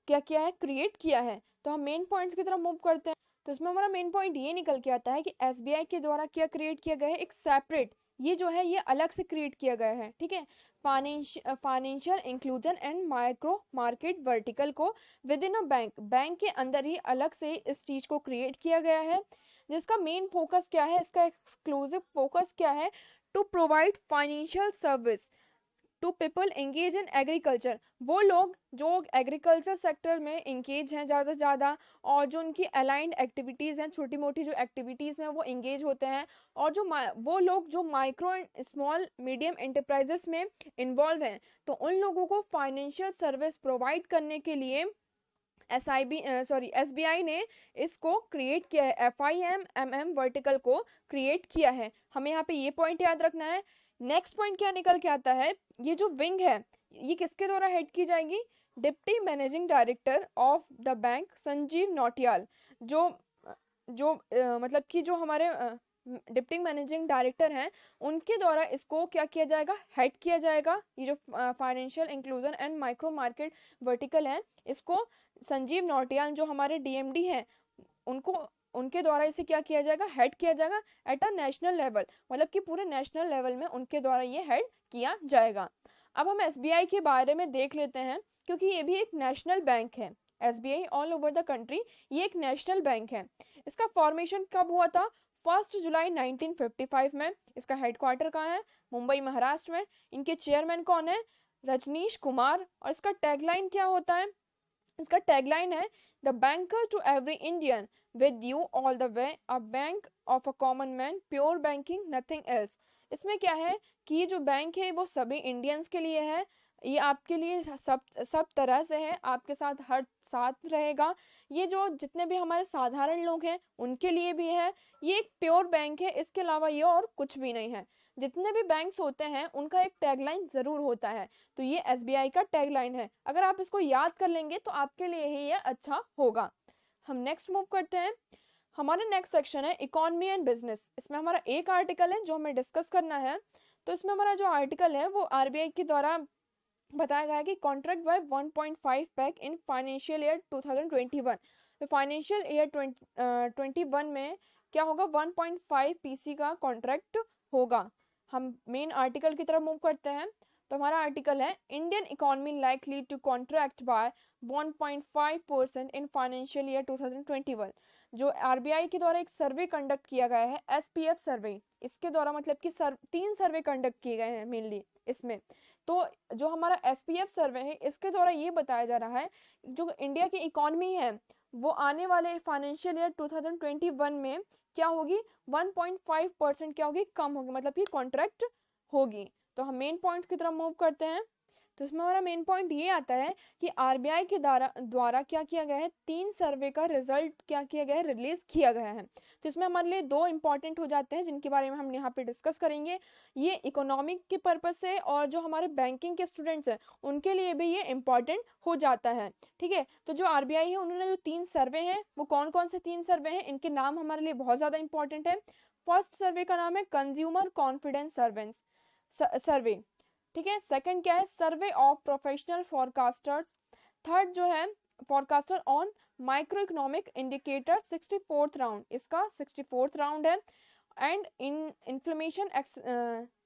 क्या किया है, क्रिएट किया है। तो हम मेन पॉइंट्स की तरफ मूव करते हैं। तो इसमें हमारा मेन पॉइंट ये निकल के आता है कि एसबीआई के द्वारा क्या क्रिएट किया गया है, एक सेपरेट, ये जो है ये अलग से क्रिएट किया गया है। ठीक है, financial inclusion and micro market vertical को विद इन अ बैंक के अंदर ही अलग से इस चीज को क्रिएट किया गया है, जिसका मेन फोकस क्या है, इसका एक्सक्लूसिव फोकस क्या है, to provide financial service to people engage in agriculture, वो लोग जो एग्रीकल्चर सेक्टर में एंगेज हैं ज़्यादा से ज़्यादा, और जो उनकी अलाइंड एक्टिविटीज़ हैं, छोटी मोटी जो एक्टिविटीज़ में वो एंगेज होते हैं, और जो वो लोग जो micro and small medium enterprises में इन्वॉल्व हैं, तो उन लोगों को फाइनेंशियल सर्विस प्रोवाइड करने के लिए एसबीआई ने इसको क्रिएट किया है, FIMMM वर्टिकल को क्रिएट किया है। हमें यहाँ पे ये पॉइंट याद रखना है नेक्स्ट पॉइंट क्या निकल के आता है, ये जो विंग है ये किसके द्वारा हेड की जाएगी, deputy managing director of the bank Sanjeev Nautiyal, जो मतलब कि जो हमारे डिप्टी मैनेजिंग डायरेक्टर हैं उनके द्वारा इसको क्या किया जाएगा, हेड किया जाएगा। ये जो financial inclusion and micro market vertical है, इसको संजीव नौटियाल जो हमारे डीएमडी हैं उनको उनके द्वारा इसे क्या किया जाएगा, हेड किया जाएगा एट अ नेशनल लेवल, मतलब कि पूरे नेशनल लेवल में उनके द्वारा ये हेड किया जाएगा। अब हम एसबीआई के बारे में देख लेते हैं, क्योंकि ये भी एक नेशनल बैंक है। SBI all over the country ये एक नेशनल बैंक है। इसका फॉर्मेशन कब हुआ था, 1 जुलाई 1955 में। इसका हेडक्वार्टर कहाँ है, मुंबई महाराष्ट्र में। इनके चेयरमैन कौन है, रजनीश कुमार। और इसका टैगलाइन क्या होता है, इसका टैगलाइन है the banker to every Indian with you all the way, a bank of a common man, pure banking nothing else. इसमें क्या है कि ये जो बैंक है वो सभी इंडियंस के लिए है, ये आपके लिए सब तरह से है, आपके साथ हर साथ रहेगा। ये जो जितने भी हमारे साधारण लोग हैं उनके लिए भी है। ये एक प्योर बैंक है, इसके अलावा ये और कुछ भी नहीं है। जितने भी बैंक्स होते हैं उनका एक टैगलाइन जरूर होता है, तो ये एसबीआई का टैगलाइन है। अगर आप इसको याद कर लेंगे तो आपके लिए ही ये अच्छा होगा। हम नेक्स्ट मूव करते हैं। हमारा नेक्स्ट सेक्शन है इकोनॉमी एंड बिजनेस। इसमें हमारा एक आर्टिकल है जो हमें डिस्कस करना है। तो इसमें हमारा जो आर्टिकल है वो आरबीआई के द्वारा बताया गया है कि contract by 1.5 pack in financial year 2021। तो फाइनेंशियल ईयर 2021 में क्या होगा, 1.5 पीसी का कॉन्ट्रैक्ट होगा। हम मेन आर्टिकल की तरफ मूव करते हैं। तो हमारा आर्टिकल है Indian economy likely to contract by 1.5% in financial year 2021। जो आरबीआई के द्वारा एक सर्वे कंडक्ट किया गया है, एसपीएफ सर्वे, इसके द्वारा मतलब कि 3 सर्वे कंडक्ट किए गए हैं मेनली इसमें। तो जो हमारा एसपीएफ सर्वे है इसके द्वारा ये बताया जा रहा है जो इंडिया की इकोनॉमी है वो आने वाले फाइनेंशियल ईयर 2021 में क्या होगी, 1.5% क्या होगी, कम होगी, मतलब कि कॉन्ट्रैक्ट होगी। तो हम मेन पॉइंट्स की तरफ मूव करते हैं। तो इसमें हमारा मेन पॉइंट ये आता है कि आरबीआई के द्वारा क्या किया गया है, 3 सर्वे का रिजल्ट क्या किया गया है, रिलीज किया गया है। तो इसमें हमारे लिए 2 इंपॉर्टेंट हो जाते हैं जिनके बारे में हम यहाँ पे डिस्कस करेंगे। ये इकोनॉमिक के पर्पज से और जो हमारे बैंकिंग के स्टूडेंट्स हैं उनके लिए भी ये इंपॉर्टेंट हो जाता है। ठीक है, तो जो आरबीआई है उन्होंने जो 3 सर्वे हैं वो कौन कौन से 3 सर्वे हैं, इनके नाम हमारे लिए बहुत ज्यादा इंपॉर्टेंट है। फर्स्ट सर्वे का नाम है कंज्यूमर कॉन्फिडेंस सर्वे। ठीक है, सेकंड क्या है, survey of professional forecasters. Third जो है forecaster on micro economic indicator, 64th round, इसका 64th राउंड है। And in inflation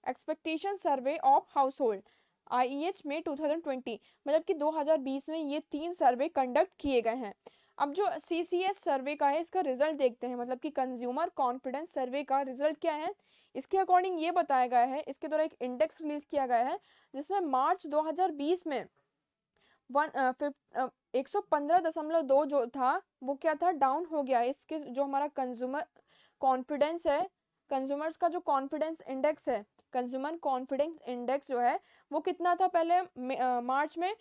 expectation survey of household, IEH में 2020, मतलब कि 2020 में ये 3 सर्वे कंडक्ट किए गए हैं। अब जो सीसीएस सर्वे का है इसका रिजल्ट देखते हैं, मतलब कि कंज्यूमर कॉन्फिडेंस सर्वे का रिजल्ट क्या है। इसके अकॉर्डिंग ये बताया गया है, इसके द्वारा एक इंडेक्स रिलीज किया गया है जिसमें मार्च 2020 में 115.2 जो था वो क्या था, डाउन हो गया है। इसके जो हमारा कंज्यूमर कॉन्फिडेंस है, कंज्यूमर्स का जो कॉन्फिडेंस इंडेक्स है, कंज्यूमर कॉन्फिडेंस इंडेक्स जो है वो कितना था पहले मार्च में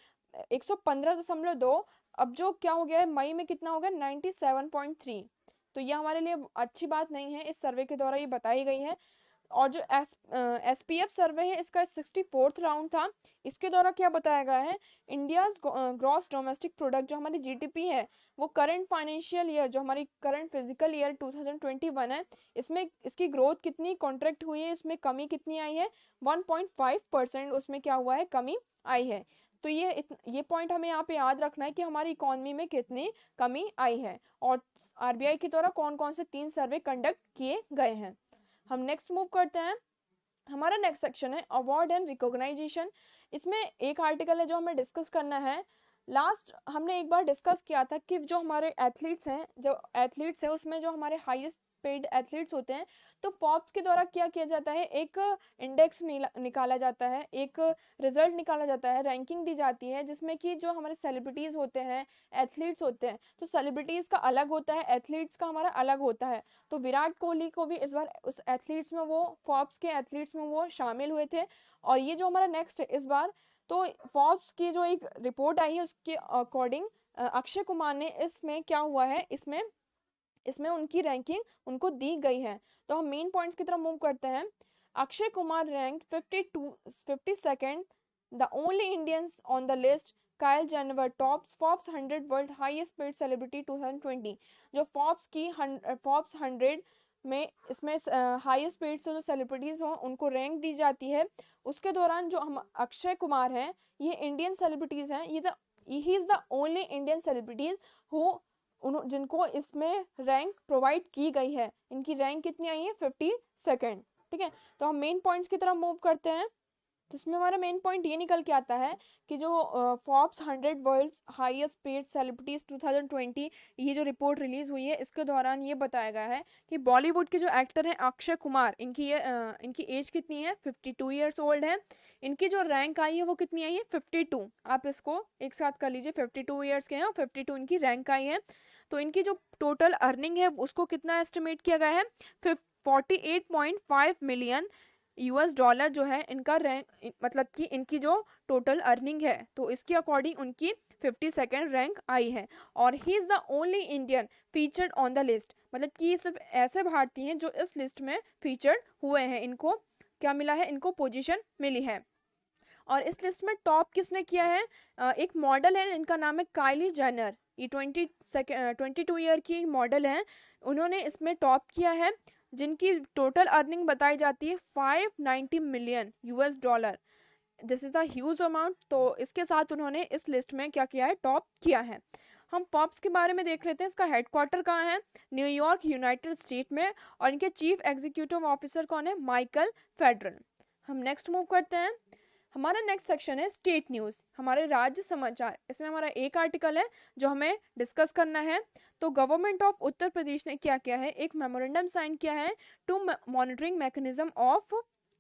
115.2, अब जो क्या हो गया है मई में कितना हो गया 97.3। तो ये हमारे लिए अच्छी बात नहीं है, इस सर्वे के द्वारा ये बताई गई है। और जो एसपीएफ सर्वे है इसका 64th राउंड था। इसके द्वारा क्या बताया गया है, इंडियाज ग्रॉस डोमेस्टिक प्रोडक्ट जो हमारी जीडीपी है वो करंट फाइनेंशियल ईयर जो हमारी करंट फिजिकल ईयर 2021 है इसमें इसकी ग्रोथ कितनी कॉन्ट्रैक्ट हुई है, इसमें कमी कितनी आई है, 1.5% उसमें क्या हुआ है, कमी आई है। तो ये पॉइंट हमें यहाँ पे याद रखना है कि हमारी इकोनॉमी में कितनी कमी आई है और आरबीआई के द्वारा कौन कौन से 3 सर्वे कंडक्ट किए गए हैं। हम नेक्स्ट मूव करते हैं। हमारा नेक्स्ट सेक्शन है अवार्ड एंड रिकॉग्नाइजेशन। इसमें एक आर्टिकल है जो हमें डिस्कस करना है। लास्ट हमने एक बार डिस्कस किया था कि जो हमारे एथलीट्स हैं, जो एथलीट्स हैं उसमें जो हमारे हाईएस्ट पेड एथलीट्स होते हैं तो फोर्ब्स के द्वारा क्या किया जाता है, एक इंडेक्स निकाला जाता है, एक रिजल्ट निकाला जाता है, रैंकिंग दी जाती है जिसमें कि जो हमारे सेलिब्रिटीज होते हैं, एथलीट्स होते हैं, तो सेलिब्रिटीज का अलग होता है, एथलीट्स का हमारा अलग होता है। तो विराट कोहली को भी इस बार उस एथलीट्स में वो फोर्ब्स के एथलीट्स में वो शामिल हुए थे। और ये जो हमारा नेक्स्ट इस बार तो फोर्ब्स की जो एक रिपोर्ट आई है उसके अकॉर्डिंग अक्षय कुमार ने इसमें क्या हुआ है, इसमें इसमें उनकी रैंकिंग उनको दी गई है। तो हम मेन पॉइंट्स की तरफ मूव करते हैं। Akshay Kumar ranked 52nd, the only Indians on the list. Kyle Jenner tops Forbes 100 World Highest Paid Celebrity 2020. जो Forbes 100 में इसमें हाईएस्ट पेड से जो सेलिब्रिटीज हों उनको रैंक दी जाती है, उसके दौरान जो हम अक्षय कुमार हैं, ये इंडियन सेलिब्रिटीज हैं, he is the only Indian celebrities who जिनको इसमें रैंक प्रोवाइड की गई है। इनकी रैंक कितनी आई है? 52nd। ठीक है, तो हम मेन पॉइंट्स की तरफ मूव करते हैं। तो इसमें हमारा मेन पॉइंट ये निकल के आता है कि जो Forbes 100 world highest paid celebrities 2020 ये जो रिपोर्ट रिलीज हुई है, इसके दौरान ये बताया गया है कि बॉलीवुड के जो एक्टर हैं अक्षय कुमार, इनकी एज कितनी है? 52 ईयर्स ओल्ड है। इनकी जो रैंक आई है वो कितनी आई है? 52। आप इसको एक साथ कर लीजिए, 52 ईयर्स के हैं और 52 इनकी रैंक आई है। तो इनकी जो टोटल अर्निंग है उसको कितना एस्टिमेट किया गया है? 48.5 मिलियन यूएस डॉलर जो है इनका रैंक, मतलब कि इनकी जो टोटल अर्निंग है, तो इसके अकॉर्डिंग उनकी 52nd रैंक आई है। और he is the only Indian featured on the list, मतलब कि सिर्फ ऐसे भारतीय हैं जो इस लिस्ट में फीचर्ड हुए हैं। इनको क्या मिला है? इनको पोजीशन मिली है। और इस लिस्ट में टॉप किसने किया है? एक मॉडल है, इनका नाम है काइली जेनर। ये 22 ईयर की मॉडल है, उन्होंने इसमें टॉप किया है, जिनकी टोटल अर्निंग बताई जाती है 590 million US dollar. This is the huge amount. तो इसके साथ उन्होंने इस लिस्ट में क्या किया है? टॉप किया है। हम पॉप्स के बारे में देख लेते हैं। इसका हेडक्वार्टर कहाँ है? न्यूयॉर्क, यूनाइटेड स्टेट में। और इनके चीफ एग्जीक्यूटिव ऑफिसर कौन है? Michael federal. हम नेक्स्ट मूव करते हैं। हमारा नेक्स्ट सेक्शन है स्टेट न्यूज, हमारे राज्य समाचार। इसमें हमारा एक आर्टिकल है जो हमें डिस्कस करना है। तो गवर्नमेंट ऑफ उत्तर प्रदेश ने क्या किया है? एक मेमोरेंडम साइन किया है to monitoring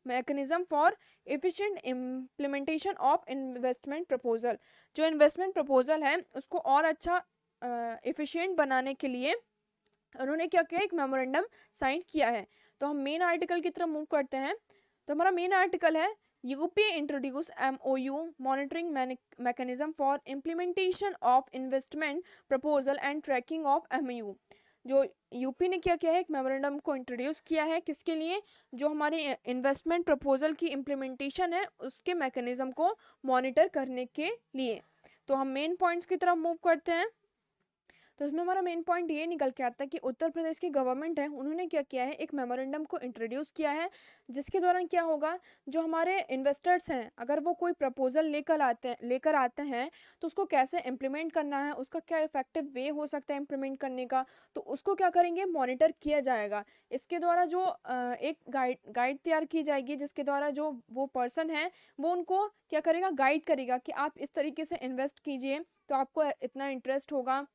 mechanism for efficient implementation of investment proposal. जो इन्वेस्टमेंट प्रपोजल है उसको और अच्छा एफिशिएंट बनाने के लिए उन्होंने क्या किया? एक मेमोरेंडम साइन किया है। तो हम मेन आर्टिकल की तरफ मूव करते हैं। तो हमारा मेन आर्टिकल है UP introduce MOU monitoring mechanism for implementation of investment proposal and tracking of MOU। जो यूपी ने क्या किया है? एक मेमोरेंडम को इंट्रोड्यूस किया है, किसके लिए? जो हमारे इन्वेस्टमेंट प्रपोजल की इम्प्लीमेंटेशन है उसके मैकेनिज्म को मॉनिटर करने के लिए। तो हम मेन पॉइंट्स की तरफ मूव करते हैं। तो इसमें हमारा मेन पॉइंट ये निकल के आता है कि उत्तर प्रदेश की गवर्नमेंट है, उन्होंने क्या किया है? एक मेमोरेंडम को इंट्रोड्यूस किया है, जिसके दौरान क्या होगा? जो हमारे इन्वेस्टर्स हैं, अगर वो कोई प्रपोजल लेकर आते हैं तो उसको कैसे इम्प्लीमेंट करना है, उसका क्या इफेक्टिव वे हो सकता है इम्प्लीमेंट करने का, तो उसको क्या करेंगे? मॉनिटर किया जाएगा। इसके द्वारा जो एक गाइड तैयार की जाएगी, जिसके द्वारा जो वो पर्सन है वो उनको क्या करेगा? गाइड करेगा कि आप इस तरीके से इन्वेस्ट कीजिए तो आपको इतना इंटरेस्ट होगा,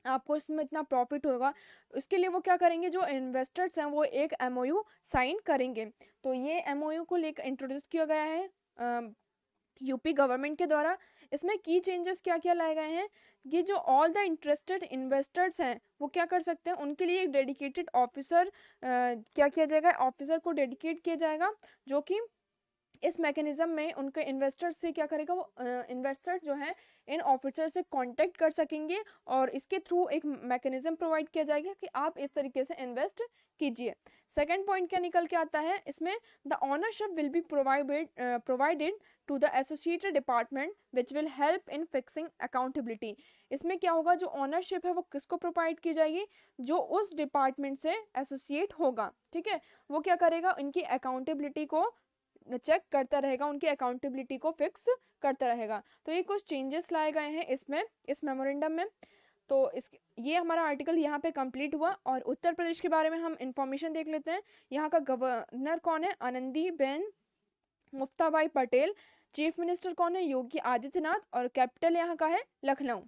आपको इसमें इतना प्रॉफिट होगा। उसके लिए वो क्या करेंगे? जो इन्वेस्टर्स हैं वो एक MOU साइन करेंगे। तो ये MOU को लेकर इंट्रोड्यूस किया गया है यूपी गवर्नमेंट के द्वारा। इसमें की चेंजेस क्या क्या लाए गए हैं? ये जो ऑल द इंटरेस्टेड इन्वेस्टर्स हैं वो क्या कर सकते हैं? उनके लिए एक डेडिकेटेड ऑफिसर क्या किया जाएगा? ऑफिसर को डेडिकेट किया जाएगा, जो कि इस मैकेनिज्म में उनके इन्वेस्टर से क्या करेगा? वो इन्वेस्टर जो है इन ऑफिसर से कांटेक्ट कर सकेंगे और इसके थ्रू एक मैकेनिज्म प्रोवाइड किया जाएगा कि आप इस तरीके से इन्वेस्ट कीजिए। सेकंड पॉइंट क्या निकल के आता है? इसमें the ownership will be provided to the associated department which will help in fixing accountability. इसमें क्या होगा? जो ओनरशिप है वो किसको प्रोवाइड की जाएगी? जो उस डिपार्टमेंट से एसोसिएट होगा। ठीक है, वो क्या करेगा? इनकी अकाउंटेबिलिटी को चेक करता रहेगा, उनकी अकाउंटेबिलिटी को फिक्स करता रहेगा। तो ये कुछ चेंजेस लाए गए हैं इसमें, इस मेमोरेंडम में। तो ये हमारा आर्टिकल यहाँ पे कंप्लीट हुआ। और उत्तर प्रदेश के बारे में हम इंफॉर्मेशन देख लेते हैं। यहाँ का गवर्नर कौन है? आनंदीबेन मुफ्ताबाई पटेल। चीफ मिनिस्टर कौन है? योगी आदित्यनाथ। और कैपिटल यहाँ का है Lucknow.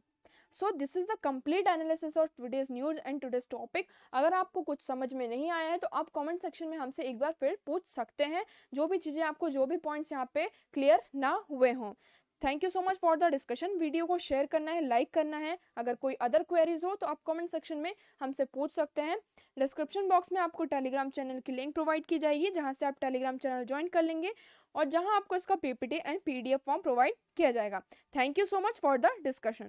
So this is the complete analysis of today's news and today's topic. अगर आपको कुछ समझ में नहीं आया है तो आप कमेंट सेक्शन में हमसे एक बार फिर पूछ सकते हैं, जो भी चीजें आपको, जो भी पॉइंट्स यहाँ पे क्लियर ना हुए हों। Thank you so much for the discussion. Video को शेयर करना है, लाइक करना है। अगर कोई अदर क्वेरीज हो तो आप कमेंट सेक्शन में हमसे पूछ सकते हैं। डिस्क्रिप्शन बॉक्स में आपको टेलीग्राम चैनल की लिंक प्रोवाइड की जाएगी, जहां से आप टेलीग्राम चैनल ज्वाइन कर लेंगे और जहां आपको इसका PPT and PDF form provide किया जाएगा। Thank you so much for the discussion.